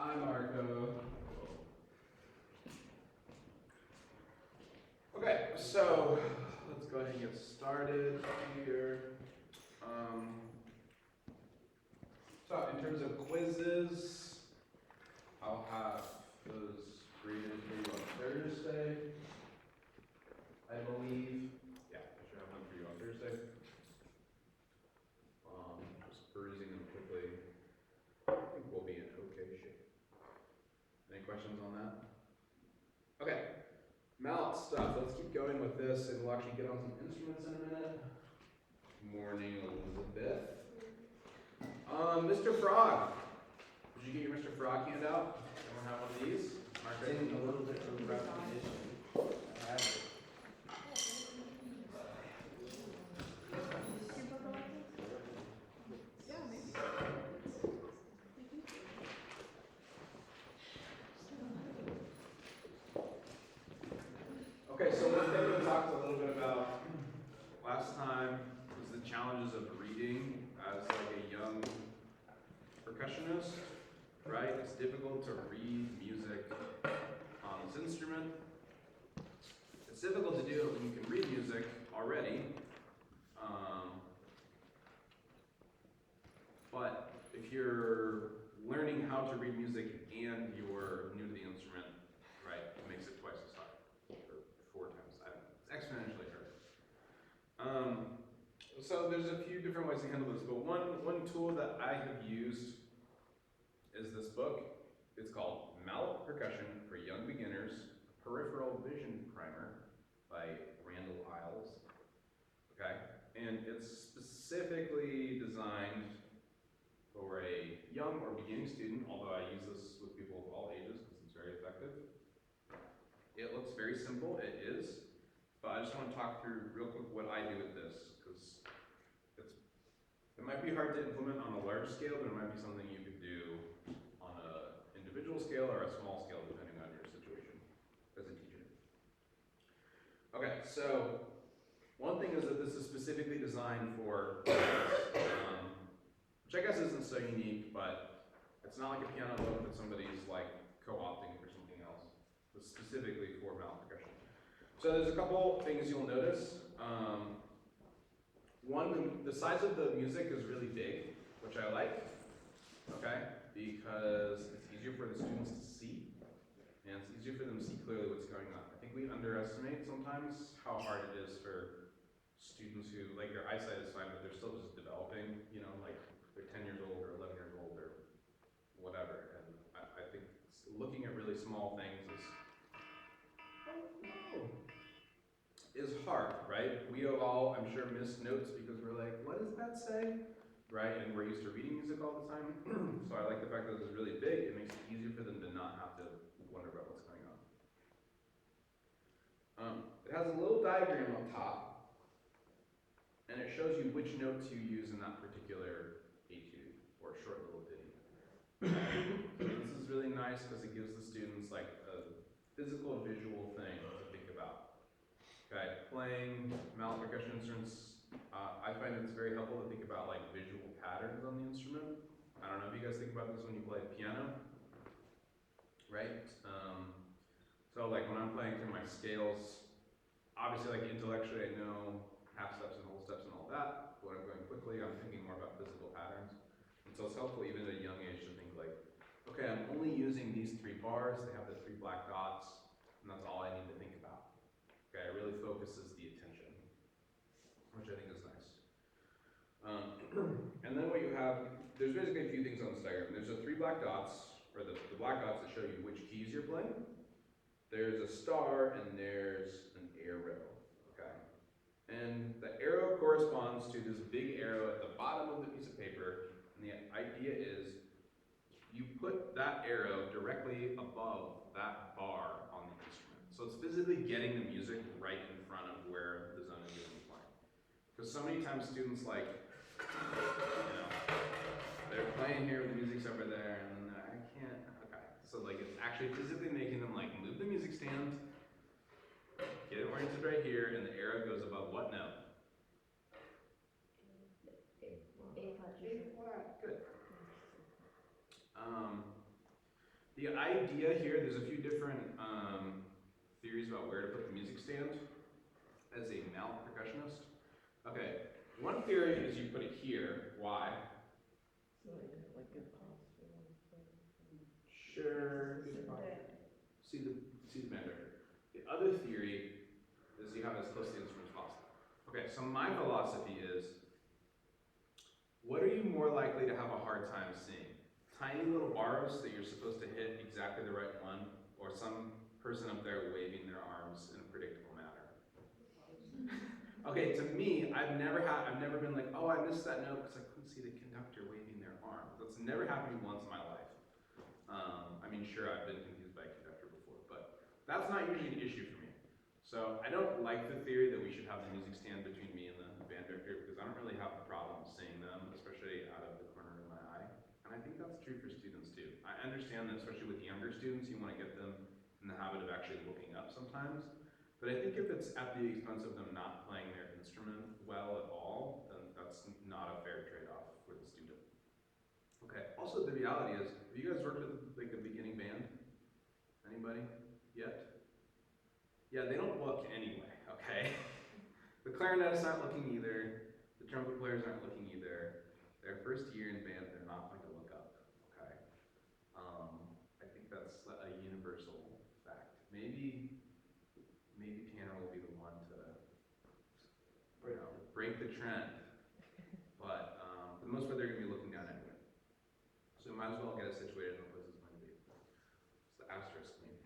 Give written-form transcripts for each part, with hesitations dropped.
Hi, Marco. Okay, so let's go ahead and get started here. So in terms of quizzes, I'll have those graded for you on Thursday, I believe. Yeah, I should have them for you on Thursday. Just perusing them quickly. I think we'll be in okay shape. Any questions on that? Okay, mallet stuff. Let's keep going with this, and we'll actually get on some instruments in a minute. Morning, Elizabeth. Mr. Frog. Did you get your Mr. Frog handout? Anyone have one of these? Mark, I think a little bit of repetition. I have it. Okay, so one thing we talked a little bit about last time was the challenges of reading as like a young percussionist, right? It's difficult to read music on this instrument. It's difficult to do it when you can read music already. But if you're learning how to read music and you're new to the instrument, right, it makes it twice as hard, or 4 times. It's exponentially hard. So there's a few different ways to handle this, but one tool that I have used is this book. It's called Mallet Percussion for Young Beginners, Peripheral Vision Primer by Randall Eyles. Okay, and it's specifically designed for a young or beginning student, although I use this with people of all ages because it's very effective. It looks very simple, it is, but I just want to talk through real quick what I do with this, because it might be hard to implement on a large scale, but it might be something you could do on an individual scale or a small scale, depending on your situation as a teacher. Okay, so one thing is that this is specifically designed for which I guess isn't so unique, but it's not like a piano book that somebody's like co-opting for something else. It's specifically for mallet percussion. So there's a couple things you'll notice. One, the size of the music is really big, which I like, okay, because it's easier for the students to see, and it's easier for them to see clearly what's going on. I think we underestimate sometimes how hard it is for students who, like, their eyesight is fine, but they're still just developing, you know, like they're 10 years old or 11 years old or whatever, and I think looking at really small things is hard, right? We have all, I'm sure, missed notes because we're like, what does that say? Right, and we're used to reading music all the time, so I like the fact that this is really big. It makes it easier for them to not have to wonder about what's going on. It has a little diagram up top, and it shows you which notes you use in that particular etude, or short little ditty. So this is really nice because it gives the students like a physical, visual thing to think about. Okay, playing mallet percussion instruments, I find it's very helpful to think about like visual patterns on the instrument. I don't know if you guys think about this when you play piano, right? So like when I'm playing through my scales, obviously like intellectually I know half steps and whole steps and all that, but when I'm going quickly, I'm thinking more about physical patterns. And so it's helpful even at a young age to think like, okay, I'm only using these 3 bars, they have the 3 black dots, and that's all I need to think about. Okay, it really focuses the attention, which I think is nice. And then what you have, there's basically a few things on this diagram. There's the 3 black dots, or the black dots that show you which keys you're playing. There's a star and there's an arrow, okay? And the arrow corresponds to this big arrow at the bottom of the piece of paper, and the idea is you put that arrow directly above that bar on the instrument. So it's physically getting the music right in front of where the zone is being played. Because so many times students like, you know, they're playing here, the music's over there, and then I can't, okay. So like it's actually physically making them like move the music stand, get it oriented right here, and the arrow goes above what note? A flat. Good. The idea here, there's a few different theories about where to put the music stand as a mallet percussionist. Okay, one theory is you put it here. Why? So you have like good posture and stuff. Sure. See the band record. The other theory is you have as close to the instrument as possible. Okay, so my philosophy is, what are you more likely to have a hard time seeing? Tiny little bars that you're supposed to hit exactly the right one, or some person up there waving their arms in a predictable manner? Okay, to me, I've never been like, oh, I missed that note because I couldn't see the conductor waving their arm. That's never happened to me once in my life. I mean, sure, I've been confused by a conductor before, but that's not usually an issue for me. So I don't like the theory that we should have the music stand between me and the band director because I don't really have a problem seeing them, especially out of the corner of my eye. And I think that's true for students too. I understand that especially with younger students, you want to get them in the habit of actually looking up sometimes. But I think if it's at the expense of them not playing their instrument well at all, then that's not a fair trade-off for the student. Okay, also the reality is, have you guys worked with like a beginning band? Anybody yet? Yeah, they don't look anyway, okay? The clarinetists aren't looking either, the trumpet players aren't looking either. Their first year in band, they're not going to look up, okay? I think that's a universal fact. Maybe piano will be the one to, break the trend. But for the most part, they're going to be looking down anyway. So we might as well get it situated in the place it's going to be. It's the asterisk maybe.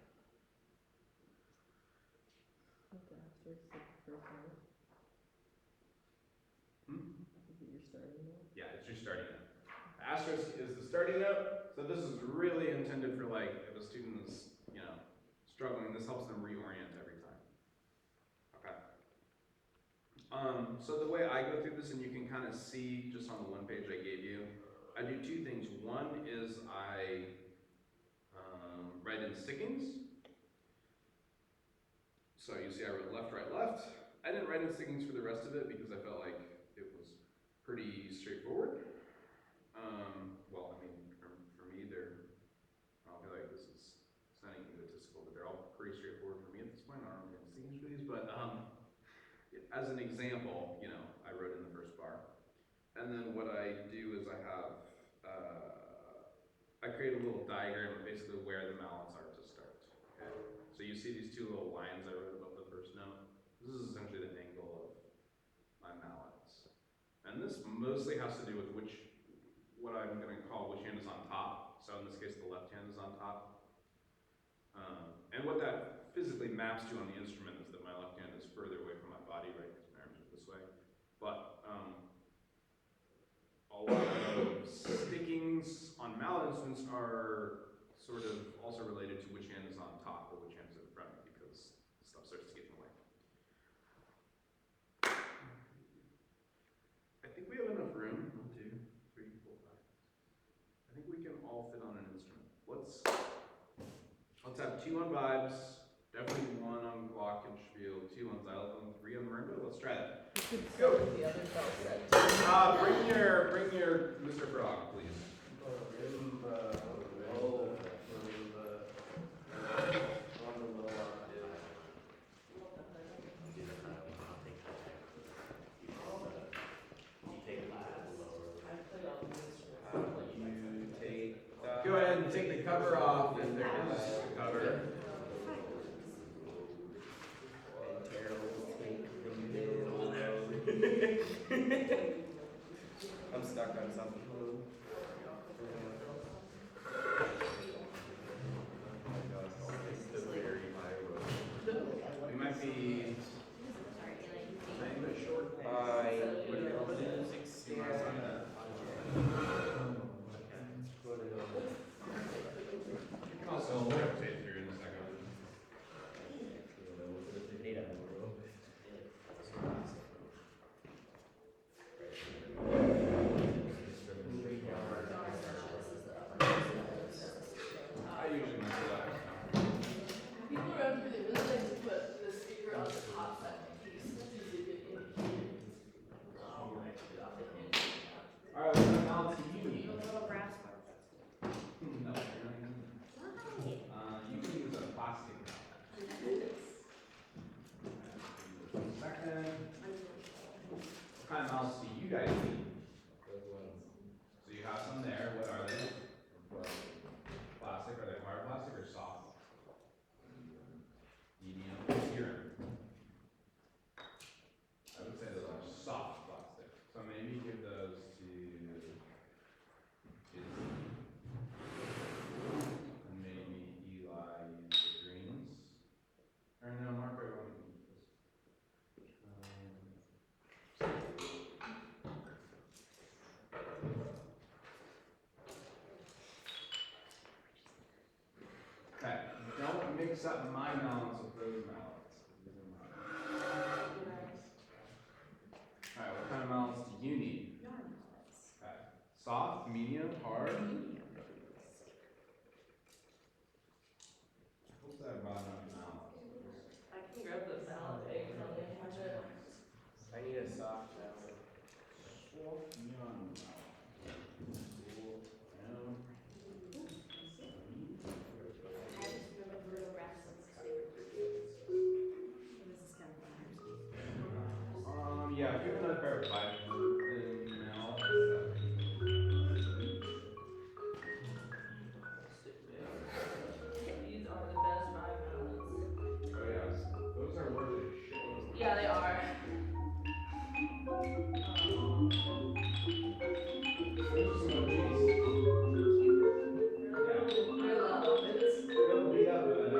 What's the asterisk like the first note? Is it your starting note? Yeah, it's your starting note. The asterisk is the starting note. So this is really intended for like if a student is, struggling, this helps them reorient every time. Okay. So the way I go through this, and you can kind of see just on the one page I gave you, I do two things. One is I write in stickings. So you see I wrote left, right, left. I didn't write in stickings for the rest of it because I felt like it was pretty straightforward. Well, I mean, for me, I'll be like, this is sounding egotistical, but they're all pretty straightforward for me at this point. I don't know if I'm stickings for these, but as an example, I wrote in the first bar. And then what I do is I create a little diagram of basically where the mallets are to start. Okay? So you see these two little lines I wrote above the first note. This is essentially the angle of my mallets. And this mostly has to do with what I'm going to call which hand is on top. So in this case, the left hand is on top. And what that physically maps to on the instrument is that my left hand is further away from my body, right? Because my arms are this way. But a lot of stickings on mallet instruments are sort of also related to which hand is on top or which hand is in front, because stuff starts to get in the way. I think we have enough room. 1, 2, 3, 4, 5. I think we can all fit on an instrument. Let's have 2 on vibes, definitely 1 on glockenspiel, 2 on xylophone, 3 on marimba. Let's try that. You could go with the other felt set. Bring your Mr. Frog, please. Marimba, marimba, on the low octave. You take Go ahead and take the cover off if there is a cover. and Carol will take the middle. I'm stuck on something. It's the very high road. We might be a bit short. By What did it put in? music stand. Put it on. You can also rotate through in a second. What kind of mallets do you guys need? So you have some there. What are they? Plastic. Are they hard plastic or soft? Medium. Here. I would say those are soft plastic. So maybe give those to Izzy. And maybe Eli use the greens. Or no, Mark, I want to use this. Okay, don't mix up my mallets with those mallets. These are mine. Alright, what kind of mallets do you need? Yarn mallets. Okay. Soft, medium, hard? Medium. What's that brought up mallet? I can grab the mallet egg from the hatchet. I need a soft mallet. Soft yarn mallet. Cool. And I just remember Bruno Braxton's favorite perfumes. This is kind of fun. yeah, if you have another pair of pipe, then mallet. These are the best vibe mallets. Oh yeah, those are worth a shit. Yeah, they are. Those are some OGs. They're little outfits. They're a little beat up, but doesn't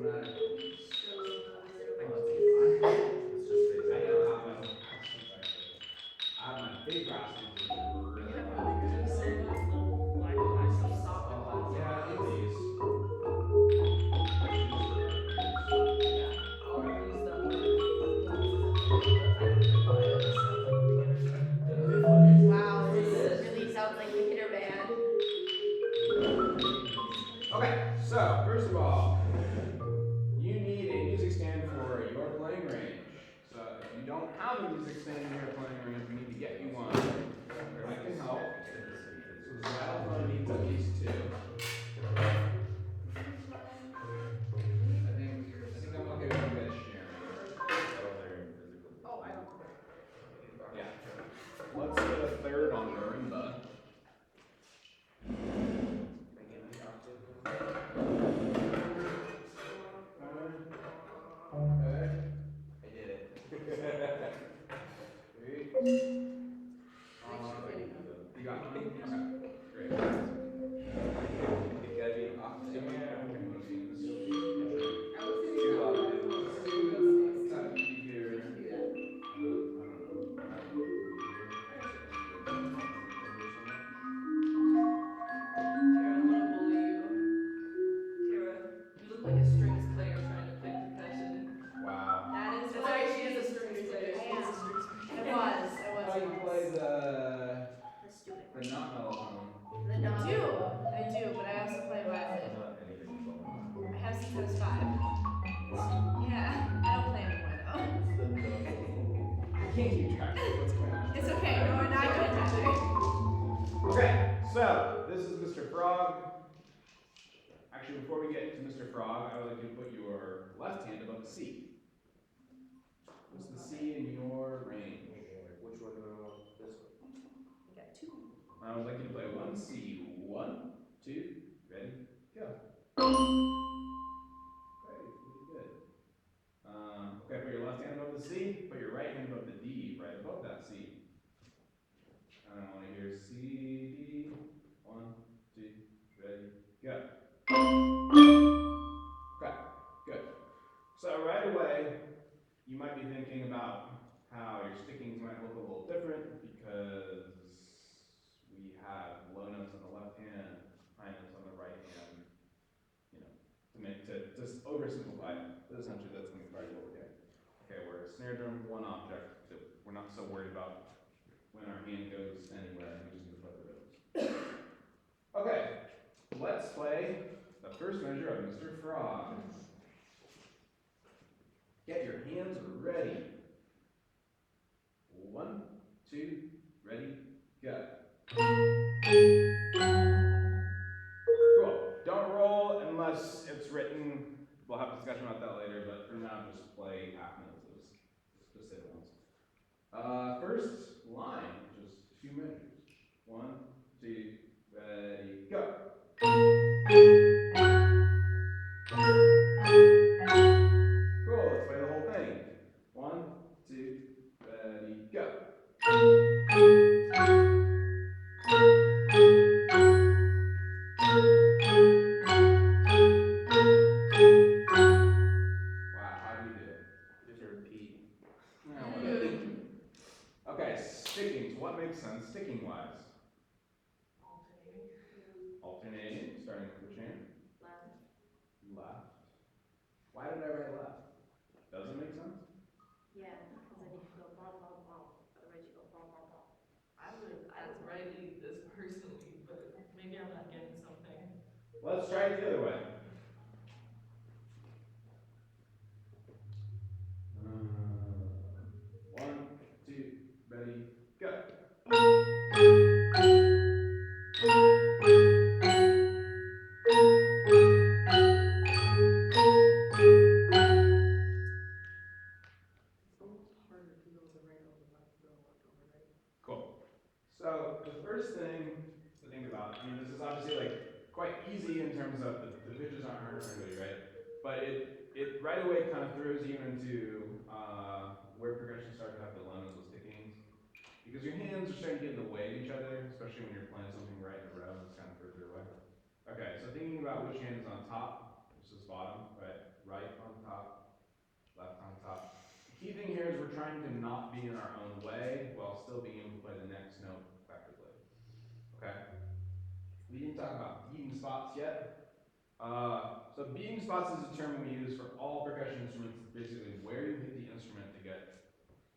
matter. I don't have them. I have my big brass ones, which are really Yeah, loud. really good. It's so nice. Like some soft and plastic. Yeah, I need these. Yeah, I'll use them when I don't know why it sounds like a beginner. Wow, this really sounds like the hitter band. Okay, so first of all, you need a music stand for your playing range. So if you don't have a music stand in your playing range, we need to get you one. I can help. So the xylophone needs at least two. I think I'm okay with you guys sharing. Oh, I don't. Yeah. Let's get a third on marimba. Okay. I did it. Great. You got one? Okay. Great. It gotta be an octave. Yeah, we can move these. I was Two octaves. What's that key here? I don't Tara, I'm gonna bully you. Tara, you look like a strings player trying to play percussion. know. Wow. That is That's what why she is a strings player. She is a strings I player. was How do you play once. the stupid. not mellophone? I do, but I also play violin. I have since I was 5. Yeah, I don't play anymore though. I can't keep track of what's going on. It's okay, no, we're not doing that either. Okay, so this is Mr. Frog. Actually, before we get to Mr. Frog, I would like you to put your left hand above the C. What's the C in your range? Which one do I want? This one. We got 2. I would like you to play 1C. 1, 2, ready, go. Okay, pretty good. Okay, put your left hand above the C, put your right hand above the D, right above that C. And I want to hear C, D. 1, 2, ready, go. Okay, good. So right away, you might be thinking about how your stickings might look a little different because we have low notes on the left hand, high notes on the right hand, you know, to just oversimplify it, but essentially that's going to be part of what we're doing. Okay, we're a snare drum, one object, that we're not so worried about when our hand goes anywhere, we just need to play the rhythms. Okay, let's play the first measure of Mr. Frog. Get your hands ready. 1, 2, ready, go. Cool. Don't roll unless it's written. We'll have a discussion about that later, but for now, just play half notes of specific ones. Sticking, so what makes sense sticking wise? Alternating. Alternating, starting with which hand? Left. Left. Why did I write left? Does it make sense? Yeah, because then you can go bom bom bom. Otherwise you go bom bom bom. I would write this personally, but maybe I'm not getting something. Let's try it the other way. One, two, ready, go. It's almost harder to go the right over left than left over right. Cool. So the first thing to think about, I mean, this is obviously like quite easy in terms of the pitches aren't hard for anybody, right? But it right away kind of throws you into where progressions start to have dilemmas with stickings. Because your hands are starting to get in the way of each other, especially when you're playing something right in a row that's kind of further away. Okay, so thinking about which hand is on top versus bottom, right? Right on top, left on top. The key thing here is we're trying to not be in our own way while still being able to play the next note effectively. Okay? We didn't talk about beating spots yet. So beating spots is a term we use for all percussion instruments. It's basically where you hit the instrument to get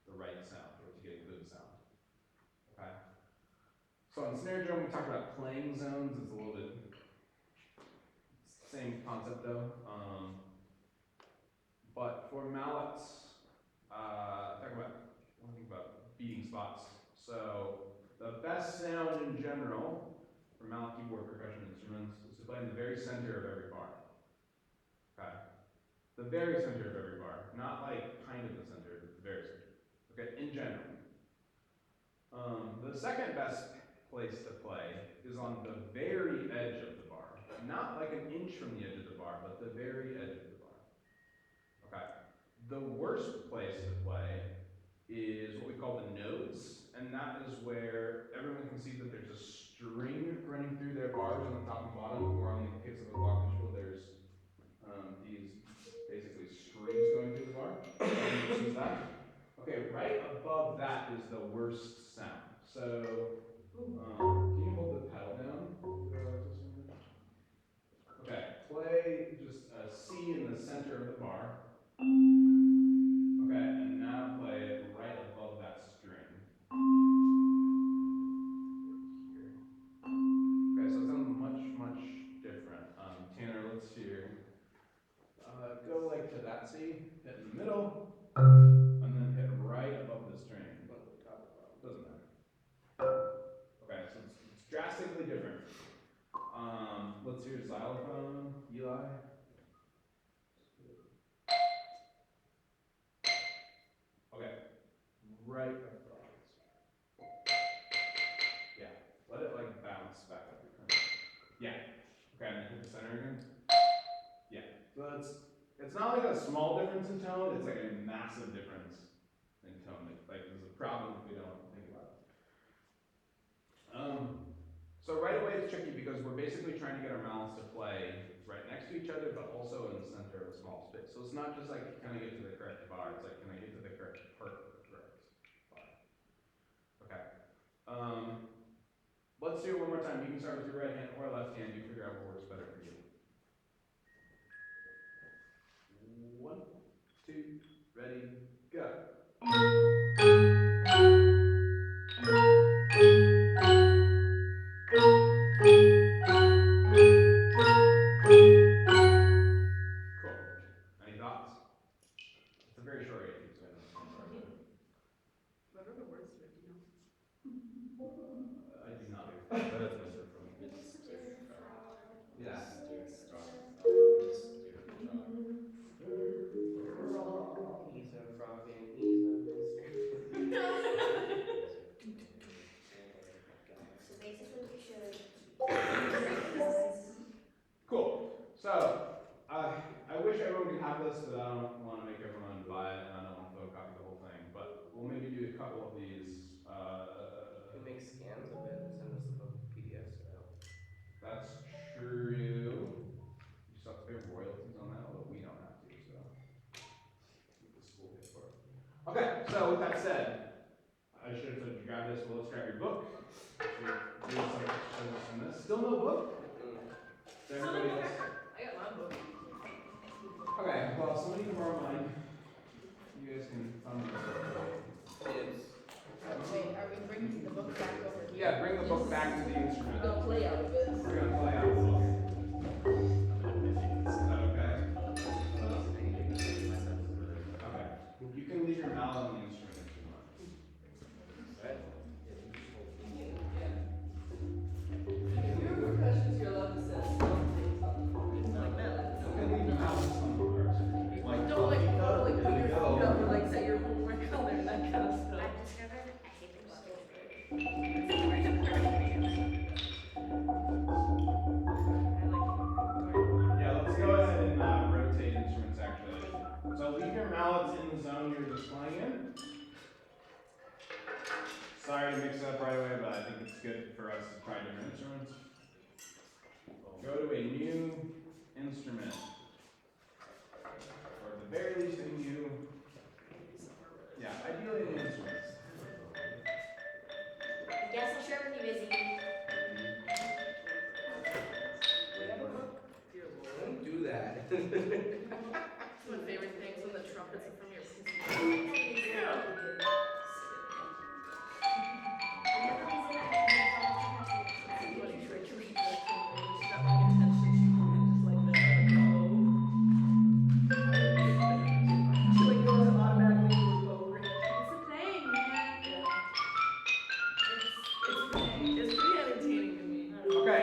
the right sound or to get good sound. Okay? So on snare drum we talked about playing zones. It's a little bit same concept though. But for mallets, think about beating spots. So the best sound in general for mallet keyboard percussion instruments is to play in the very center of every bar. Okay? The very center of every bar. Not like kind of the center, but the very center. Okay, in general. The second best place to play is on the very edge of the bar. Not like an inch from the edge of the bar, but the very edge of the bar. Okay. The worst place to play is what we call the nodes, and that is where everyone can see that there's a string running through their bars on the top and bottom, or on the case of a glockenspiel, there's these basically strings going through the bar. Everyone sees that? Okay, right above that is the worst sound. So, can you hold the pedal down? Okay, play just a C in the center of the bar. Okay, and now play it right above that string. Here. Okay, so it sounds much, much different. Tanner, let's hear. Go like to that C, hit in the middle, and then hit right above the string. Doesn't matter. Okay, so it's drastically different. Let's hear xylophone, Eli. Okay, right above. Yeah, let it like bounce back up. Yeah. Okay, and then hit the center again. Yeah. So it's not like a small difference in tone, it's like a massive difference in tone. Like there's a problem if we don't think about it. So right away it's tricky because we're basically trying to get our mallets to play right next to each other, but also in the center of a small space. So it's not just like, can I get to the correct bar? It's like, can I get to the correct part of the correct bar? Okay. Let's do it one more time. You can start with your right hand or left hand. You figure out what works better for you. 1, 2, ready, go. Cool. Any thoughts? It's a very short etude, so I'm sorry. What are the words to it, do you know? I do not. That's Mr. Frog. Yeah. He's a frog and he's a Mr. So basically we should. Cool. So, I wish everyone could have this, but I don't want to make everyone buy it, and I don't want to photocopy the whole thing. But we'll maybe do a couple of these. You can make scans of it and send us the PDFs out. That's true. You still have to pay royalties on that, although we don't have to, so the school pay for it. Okay, so with that said, I should have told you to grab this. Well, let's grab your book. Do some exercises from this. Still no book? Does everybody else? I got my book. Okay, well, somebody can borrow mine. You guys can thumb it. Wait, are we bringing the book back over here? Yeah, bring the book back to the instrument. We're gonna play out of this. We're gonna play out the book. Is that okay? Okay. You can leave your mallet on the instrument if you want. If you're a percussionist, you're allowed to set some things on the book. It's like mallets. You can leave your mallet on the book. Don't like put your feet up or like set your homework color and that kind of stuff. Yeah, let's go ahead and rotate instruments actually. So leave your mallets in the zone you're just playing in. Sorry to mix it up right away, but I think it's good for us to try different instruments. Go to a new instrument. Or at the very least a new, yeah, ideally a new instrument. I guess I'll share with you, Izzy. Don't do that. It's my favorite things when the trumpets are from your piece. Everybody treachery. She's not paying attention. She just like that. She like goes automatically to the bow ring. It's a thing, man. It's pretty entertaining to me. Okay.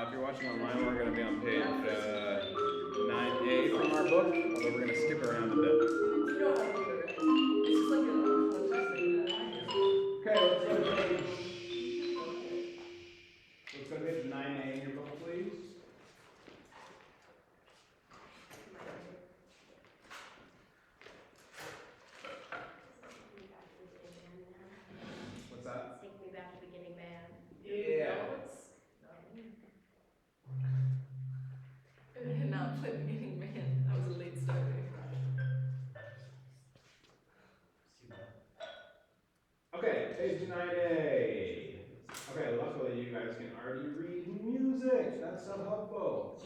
If you're watching online, we're going to be on page 9A from our book, although we're going to skip around a bit. You don't have to do it. It's just like an unconscious thing that happens. Okay, let's go to page 9A in your book, please. What's that? Take me back to beginning band. Yeah. And now I'm playing beginning band. I was a late starter. Okay, page 9A. Okay, luckily you guys can already read music. That's so helpful.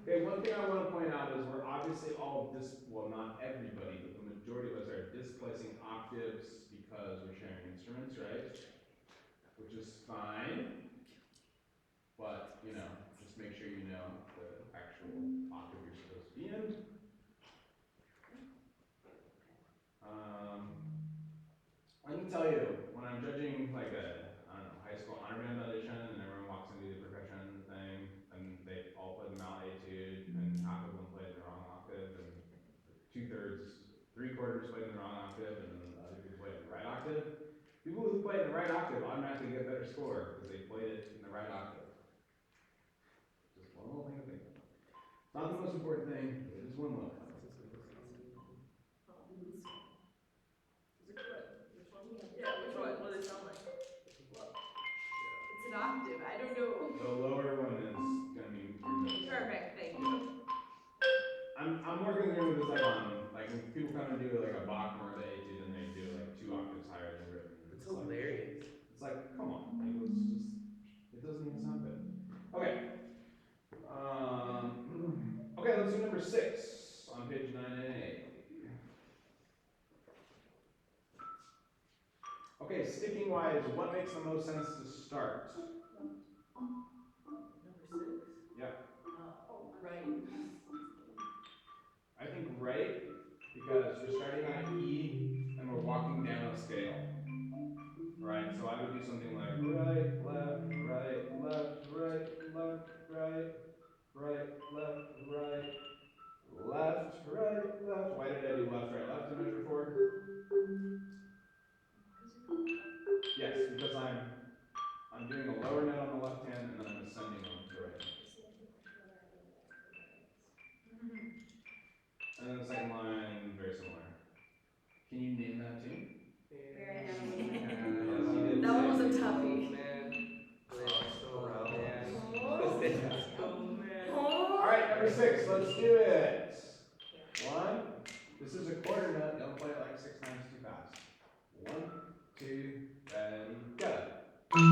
Okay, one thing I want to point out is we're obviously all well, not everybody, but the majority of us are displacing octaves because we're sharing instruments, right? Which is fine. But, you know, just make sure you know the actual octave you're supposed to be in. Let me tell you, when I'm judging like a, I don't know, high school honor band audition and everyone walks into the percussion thing and they all play the mallet etude and half of them played the wrong octave and 3/4 played in the wrong octave and then the other people played in the right octave. People who play in the right octave automatically get a better score because they played it in the right octave. Just one little thing to think about. It's not the most important thing, but it is one little thing. Yeah, which one? What do they sound like? It's an octave. I don't know. The lower one is gonna be Perfect. Thank you. I'm more concerned with this like on when people come and do like a Bach or the etude and they do like 2 octaves higher than written. It's hilarious. It's like, come on, like let's just it doesn't even sound good. Okay. Okay, let's do number 6 on page 9A. Okay, sticking wise, what makes the most sense to start? Number 6? Yeah. Right. I think right, because we're starting on an E and we're walking down a scale. Right, so I would do something like right, left, right, left, right, left, right, right, left, right, left, right, left. Why did I do left, right, left in measure 4? Yes, because I'm doing a lower note on the left hand and then I'm ascending on the right. And then the second line, very similar. Can you name that tune? That one was a toughie. Alright, number 6, let's do it. 1. This is a quarter note, don't play it like 6 times too fast. Hooray. And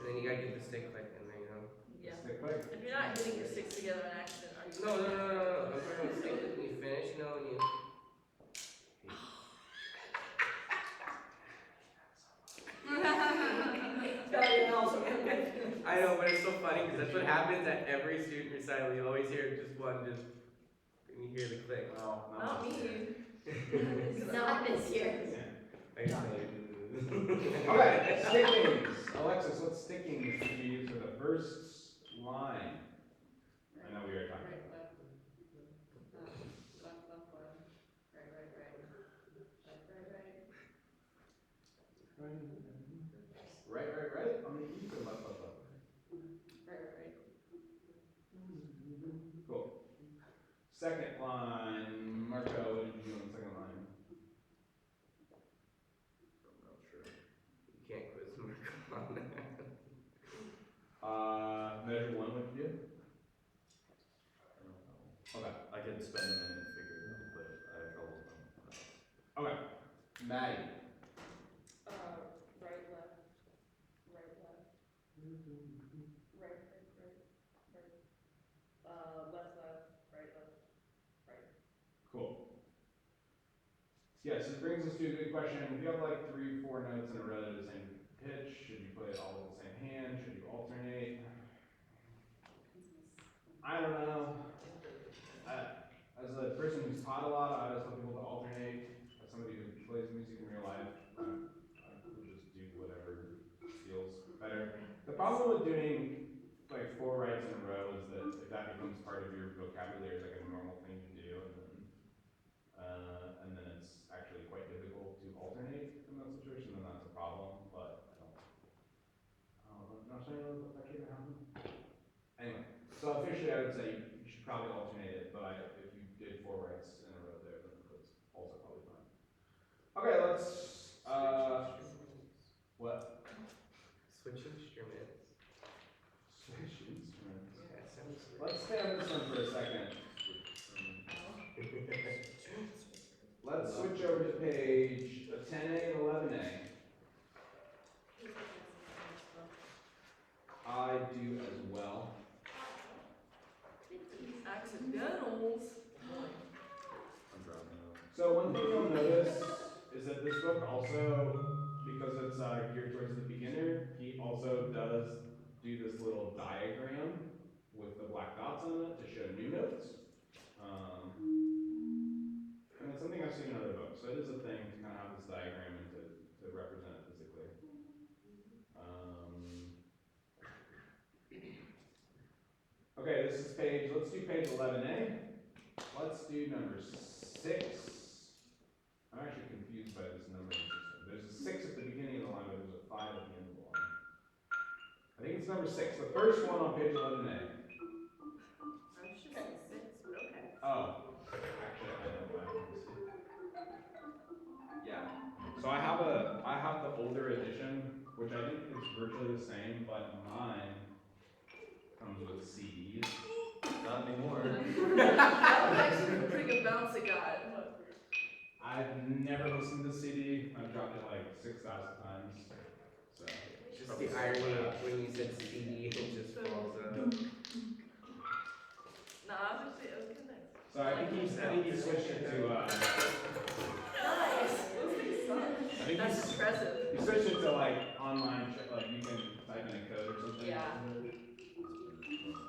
then you gotta do the stick click in there, you know? Yeah. Stick quick. If you're not hitting your sticks together on accident, are you? No, no, no, no, no. I'm talking about stick click when you finish, you know, when you. I know, but it's so funny because that's what happens at every student recital. You always hear just one, and you hear the click. Well, Not me. Not this year. I say. Okay, stickings. Alexis, what stickings did you use for the first line? I know we were talking Right, about. left, left, left, left. Right, right, right. Left, right, right. Right. On the keys or left. Right, right, right. Cool. Second line, Marco, what did you do on the second line? I'm not sure. You can't quiz Marco on that. Measure one, what did you do? I don't know. Okay. I could spend a minute and figure it out, but I have trouble with them. Okay. Maddie. Right, left, right, left. Right, right, right, right. Left, left, right, left, right. Cool. Yeah, so this brings us to a good question. If you have like 3, 4 notes in a row that are the same pitch, should you play it all with the same hand? Should you alternate? I don't know. As a person who's taught a lot, I always tell people to alternate. As somebody who plays music in real life, I would just do whatever feels better. The problem with doing like 4 rights in a row is that if that becomes part of your vocabulary, it's like a normal thing to do, and then it's actually quite difficult to alternate in that situation, then that's a problem. But I'm not saying that can't happen. Anyway, so officially I would say you should probably alternate it, but if you did 4 rights in a row there, then that's also probably fine. Okay, let's what? Switch instruments. Switch instruments. Yeah, it sounds weird. Let's stay on this one for a second. Let's switch over to page 10A and 11A. I do as well. Accidentals. I'm dropping out. So one thing you'll notice is that this book also, because it's geared towards the beginner, he also does do this little diagram with the black dots on it to show new notes. And it's something I've seen in other books, so it is a thing to kind of have this diagram and to represent it physically. Okay, this is let's do page 11A. Let's do number 6. I'm actually confused by this numbering system. There's a 6 at the beginning of the line, but there's a 5 at the end of the line. I think it's number 6, the first one on page 11A. I should say 6, but okay. Oh, actually, I know. Yeah. So I have the older edition, which I think is virtually the same, but mine comes with CDs. Not anymore. That was actually a pretty good bounce it got. I've never listened to CD. I've dropped it like 6,000 times. So Just the irony of when you said CD, it just falls out. Nah, it was good nice. So I think he switched it to Nice. Those things suck. I think That's impressive. he switched it to like online like you can type in a code or something. Yeah.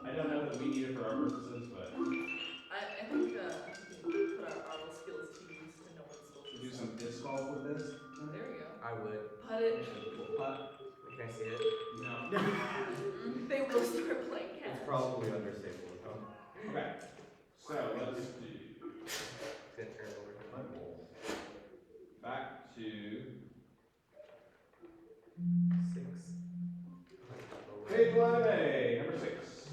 I don't know that we need it for our purposes, but I think we put our little skills to use to know what's supposed to do some disc golf with this. There we go. I would. Put it. Putt? Can I see it? No. They will start playing catch. It's probably understable. Okay. So let's do It's gonna turn over. My bowl. back to 6. page 11A, number 6.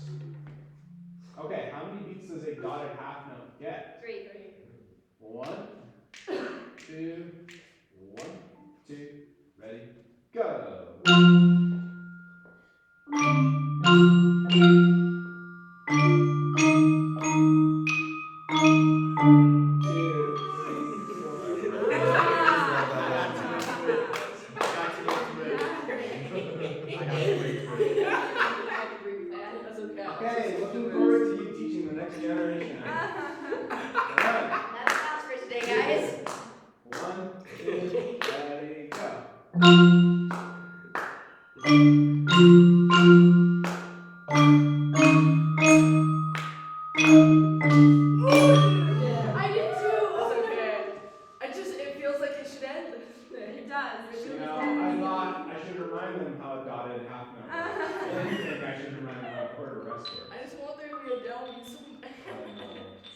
Okay, how many beats does a dotted half note get? 3. 1, 2, 1, 2, ready, go. That's okay. Okay, looking forward to you teaching the next generation. Alright, That's fast for today, guys. 1, 2, ready, go. Yeah. I did too. That's okay. It feels like it should end. It does. It You feels know, I thought I should remind them how a dotted half note works. I didn't think I should remind them how a quarter rest works. I just want there to be a downbeat so bad. I know.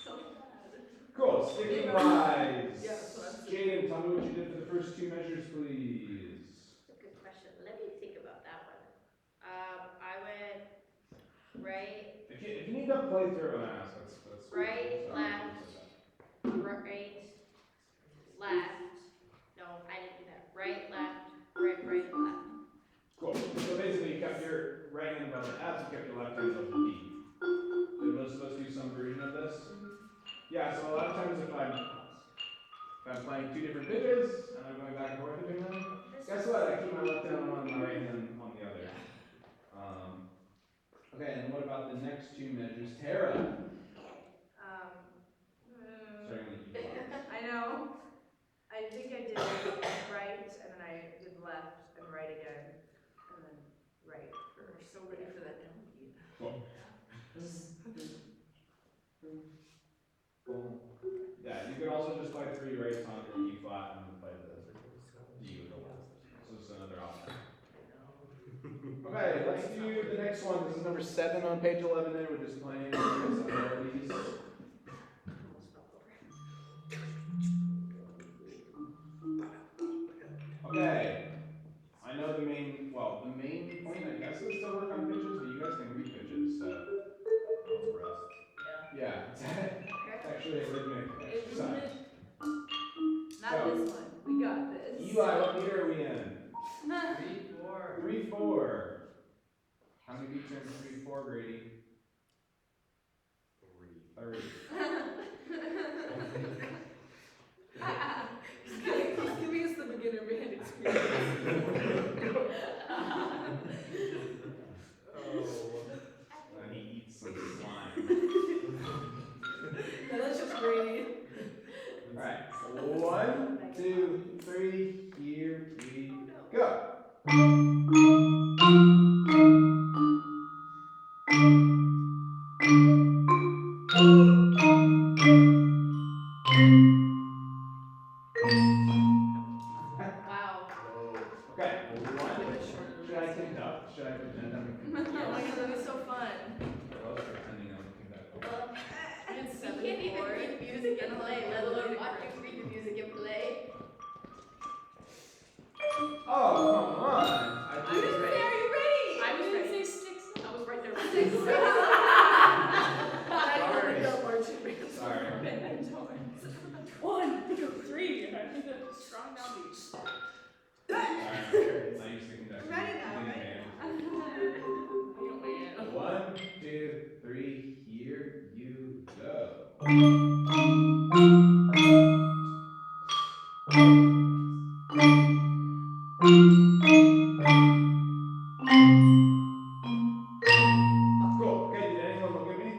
So bad. Cool, sticking wise. Yeah, that's what I'm saying. Jaden, tell me what you did for the first 2 measures, please. That's a good question. Let me think about that one. I went right, If you need to play through it when I ask, that's Right, sorry, left. I said right, left. No, I didn't do that. Right, left, right, left. that. Cool. So basically, you kept your right hand above the F, you kept your left hand above the D. Did most of us do some version of this? Yeah. So a lot of times, if I'm playing 2 different pitches and I'm going back and forth between them, guess what? I keep my left hand on one and my right hand on the other. Okay, and what about the next 2 measures? Tara. Starting with the E flat. I know. I think I did right, and then I did left, and right again, and then right first. So ready for that downbeat. Cool. Yeah, you could also just play 3 right on the E flat and then play the D with the left. So it's another option. Okay, let's do the next one. This is number 7 on page 11 there. We're just playing some melodies. Okay. I know the main point, I guess, is to work on pitches, but you guys can read pitches, so. Yeah, it's actually a rhythmic exercise. Not So, this one. We got this. Eli, what meter are we in? 3, 4. 3, 4. How many beats are in 3, 4, Grady? 3. He's giving us the beginner band experience. And he eats some slime. No, that's just great. Alright, 1, 2, 3, here we go. Wow. Okay, 1. Should I conduct? Should I pretend I'm a conductor? Oh my god, that'd be so fun. I love pretending I'm a conductor. Well, It's you can't even 7/4. read music and play, let alone watch you read the music and play. Oh, come on! I I did was it. ready. Are you ready? I was didn't ready. say sticks. I was right there with six. Sorry. marching band. Sorry. 1, 2, 3. I need a strong downbeat. Sorry, I used to conduct. Ready now, in right? band. 1, 2, 3, here you go. Cool. Okay, did anyone look at me?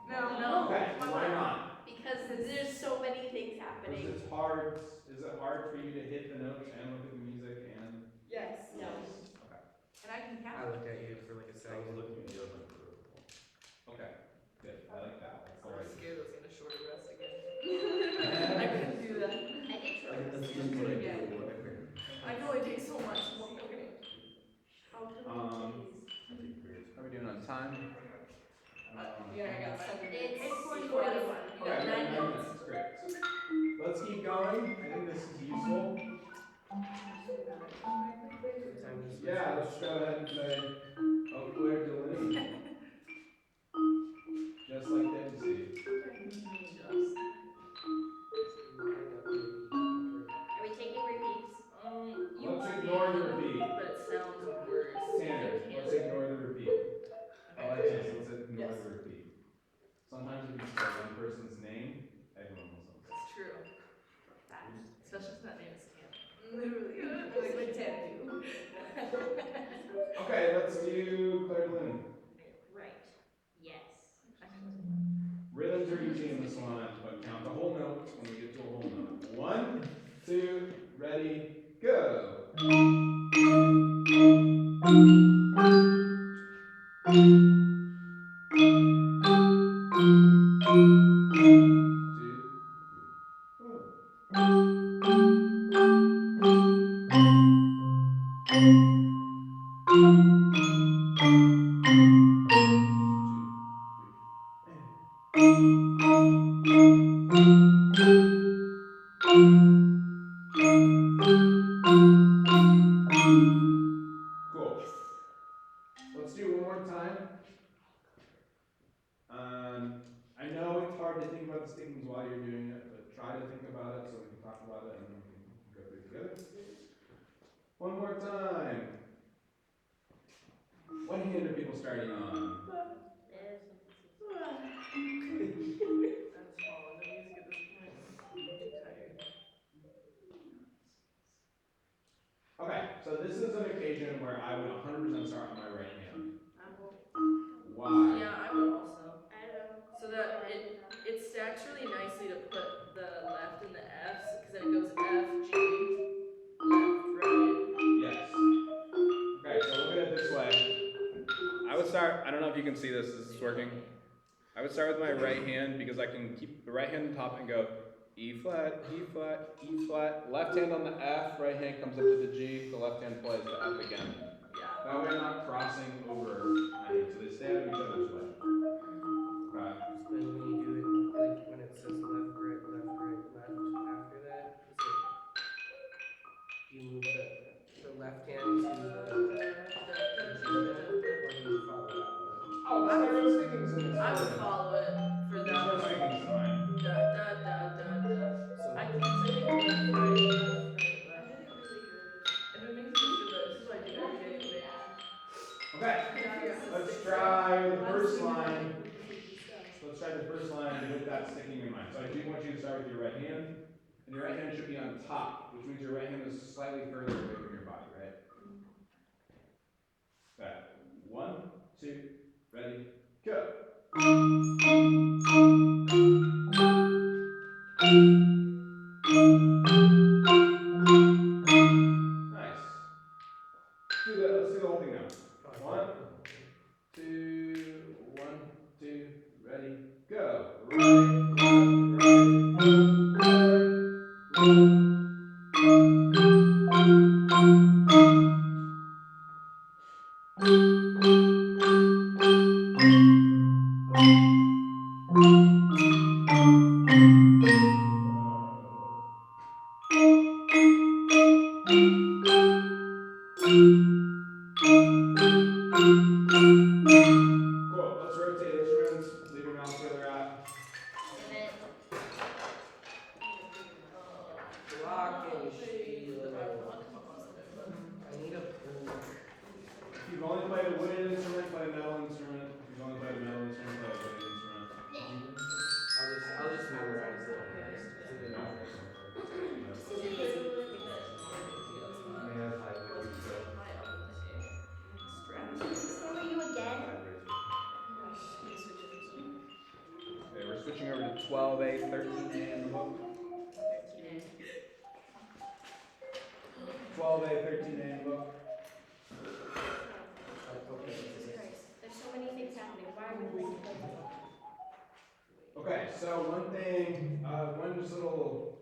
No. Okay, why not? Because there's so many things Because happening. it's hard. Is it hard for you to hit the notes and look at the music and? Yes. No. Okay. And I can I count. looked at you for like a I was second. looking at you, I was like, Okay. Good. I like that. That's I all was right. scared I was gonna shorter rest again. I couldn't do that. I did try. that's just what I Yeah. do. I can only take so much more. How can Um, I take beers. How are we doing on time? Yeah, I got 7 minutes. It's 41. Okay, You got 9 9 minutes. minutes. Great. Let's keep going. I think this is useful. Yeah, let's go ahead and play Au Clair de Lune. Just like Debussy. Okay, let's do Claire de Lune. Right. Yes. Rhythms are easy in this one, but count the whole note when we get to a whole note. 1, 2, ready, go. Two, three, four. Two, cool. Let's do it one more time. I know it's hard to think about the stickings while you're doing it, but try to think about it so we can talk about it and then we can go through it together. One more time. What hand are people starting on? I'm just following the music at this point. I'm too tired. Okay, so this is an occasion where I would 100% start on my right hand. I won't. Why? Yeah, I would also. I don't know. So that it stacks really nicely to put the left and the Fs, because then it goes F, G, left, right. Yes. Okay, so look at it this way. I would start, I don't know if you can see this, is this working? I would start with my right hand because I can keep the right hand on top and go E flat, E flat, E flat. Left hand on the F, right hand comes up to the G, the left hand plays the F again. Yeah. That way I'm not crossing over my hands, so they stay out of each other's way. Okay. Explain when you do it, like when it says left, right, left after that. Is it? Do you move the left hand to the G then, or do you follow that one? Oh, but there are stickings in this I would version. follow it for There's that no part. stickings in mine. Da da da da da. So I think left, right, left, right, left. I'm getting really good. And it makes me feel better. This is what I do every day to make. Okay, let's try the first line. Let's try the first line with that sticking in mind. So I do want you to start with your right hand, and your right hand should be on top, which means your right hand is slightly further away from your body, right? Okay, 1, 2, ready, go. Nice. Let's do the whole thing now. probably 1, the whole thing. 2, 1, 2, ready, go. Right, cool. Let's rotate instruments. Leave your mouths where they're at. Glockenspiel. I need a book. If you've only played a wooden instrument, play a metal instrument. If you've only played a metal instrument, play a wooden instrument. I'll just memorize it. Isn't it No. interesting? And they have high pitches, so Where were you again? Okay, we're switching over to 12A, 13A in the book. 12A, 13A in the book. Okay. Jesus Christ. There's so many things happening. Why would we? Okay, so one thing, one just little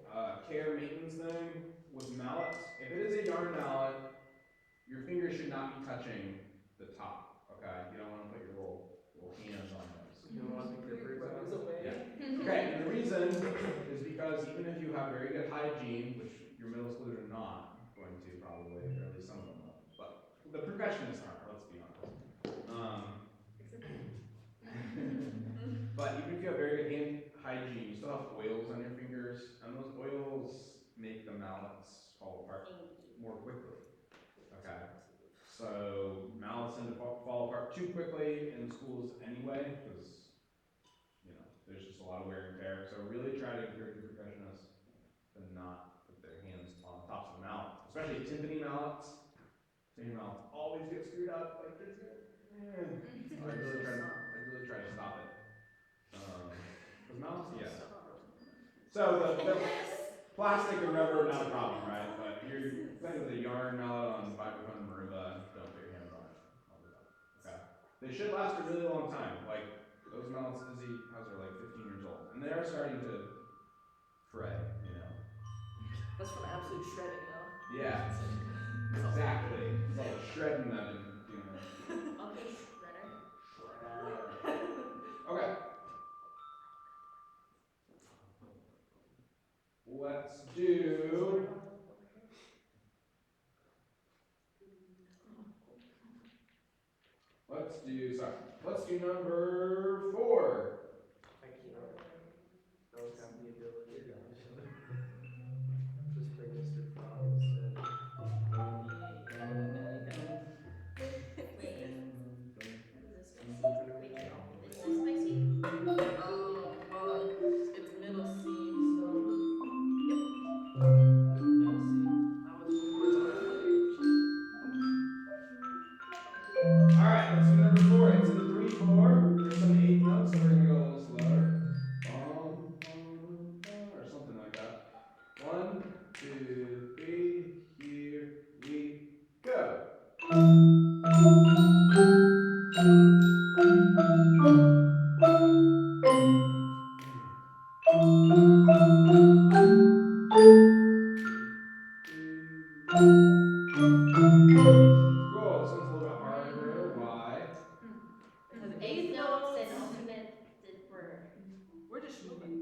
care maintenance thing with mallets. If it is a yarn mallet, your fingers should not be touching the top. Okay, you don't want to put your little hands on those. You don't want the grippers on? Yeah. Okay, and the reason is because even if you have very good hygiene, which your middle schoolers are not going to probably, or at least some of them will, but the percussionists aren't. Let's be honest. But even if you have very good hand hygiene, you still have oils on your fingers, and those oils make the mallets fall apart more quickly. Okay, so mallets tend to fall apart too quickly in schools anyway, because there's just a lot of wear and tear. So really try to encourage your percussionists to not put their hands on tops of the mallet, especially timpani mallets. in your mouth always get screwed up, like it's I'd really try to stop it. Because mouths, yeah. So the plastic and rubber, not a problem, right? But you're playing with a yarn mallet on vibraphone marimba, don't put your hands on it. Okay. They should last a really long time. Like those mallets Izzy has are like 15 years old, and they are starting to fray, you know. That's from absolute shredding, though. Yeah, exactly. It's all shredding that in, you know. Okay, shredder. Okay. Let's do number 4. I can't. Don't have the ability. Just play Mr. Frog instead. Wait, is this I'm spicy? keeping it real. Is this spicy? Well, it's middle C, so. Middle C. That was before the arpeggio. Alright, let's do number 4. It's in 3/4. There's some 8th notes, so we're gonna go a little slower. Or something like that. 1, 2, 3, here we go. Cool, this one's a little bit harder. Why? Because Eighth eighth notes notes. and ultimate We're just moving.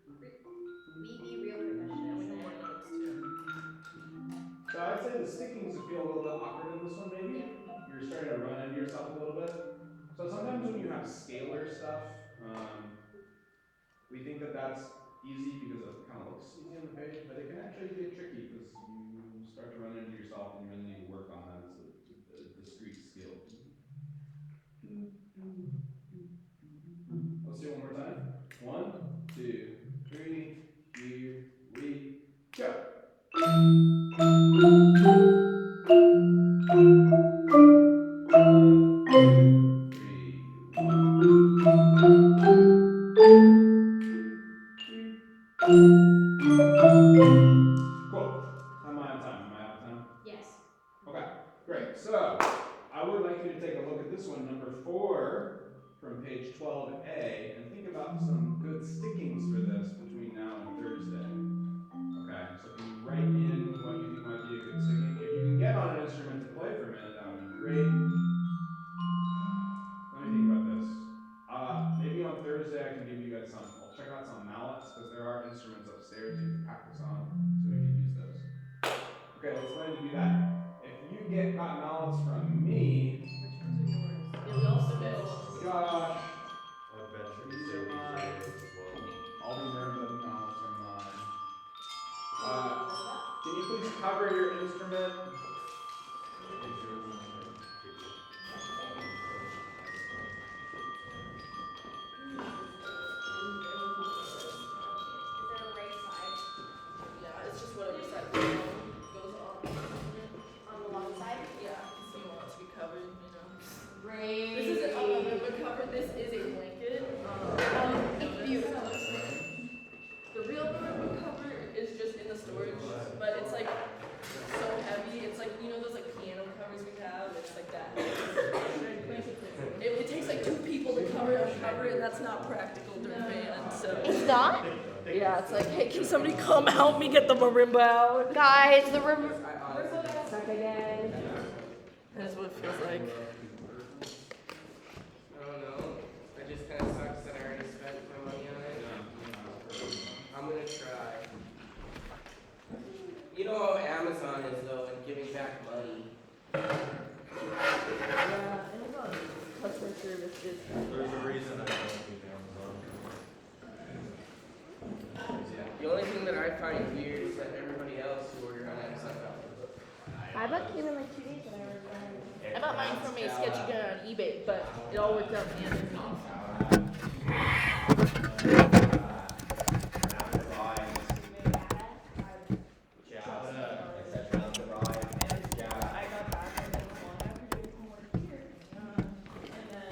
we be real And we professionals. know more notes, too. So I'd say the stickings feel a little bit awkward in this one, maybe. Yeah. You're starting to run into yourself a little bit. So sometimes when you have scalar stuff, we think that that's easy because it kind of looks easy on the page, but it can actually get tricky because you start to run into yourself and you really need to work on that. It's a discrete skill. Let's do it one more time. 1, 2, 3, here we go. Cool. How am I on time? Am I out of time? Yes. Okay, great. So, I would like you to take a look at this one, number 4, from page 12A, and think about some good stickings for this between now and Thursday. Okay, so can you write in what you think might be a good sticking? If you can get on an instrument to play for a minute, that would be great. Let me think about this. Maybe on Thursday I can give you guys some, I'll check out some mallets, because there are instruments upstairs you can practice on, so we could use those. Okay, let's plan to do that. If you got mallets from me, Which ones are yours? Yeah, we all switched. Josh, I'd venture to These say are these are mine. yours as well. all the marimba mallets are mine. Can you please cover your instrument? Is yours in there? Is there a right side? Yeah, it's just whatever side goes on. On the long side? Yeah, if you want it to be covered, you know. Great. This isn't a marimba cover, this is a blanket. It's beautiful. The real marimba cover is just in the storage, but it's like so heavy. It's like, you know those like piano covers we have? It's like that. It takes like 2 people to cover it, and that's not practical during band, so. It's not? Yeah, it's like, hey, can somebody come help me get the marimba out? Guys, the river. I honestly got stuck again. That's what it feels like. I don't know. It just kind of sucks that I already spent my money on it. I'm gonna try. You know how Amazon is though, and giving back money. Yeah, Amazon customer service is. There's a reason I don't use Amazon. The only thing that I find weird is that everybody else who ordered on Amazon got I bought came in like 2 days and I was I bought mine from a sketchy guy on eBay, but it all worked out in the end.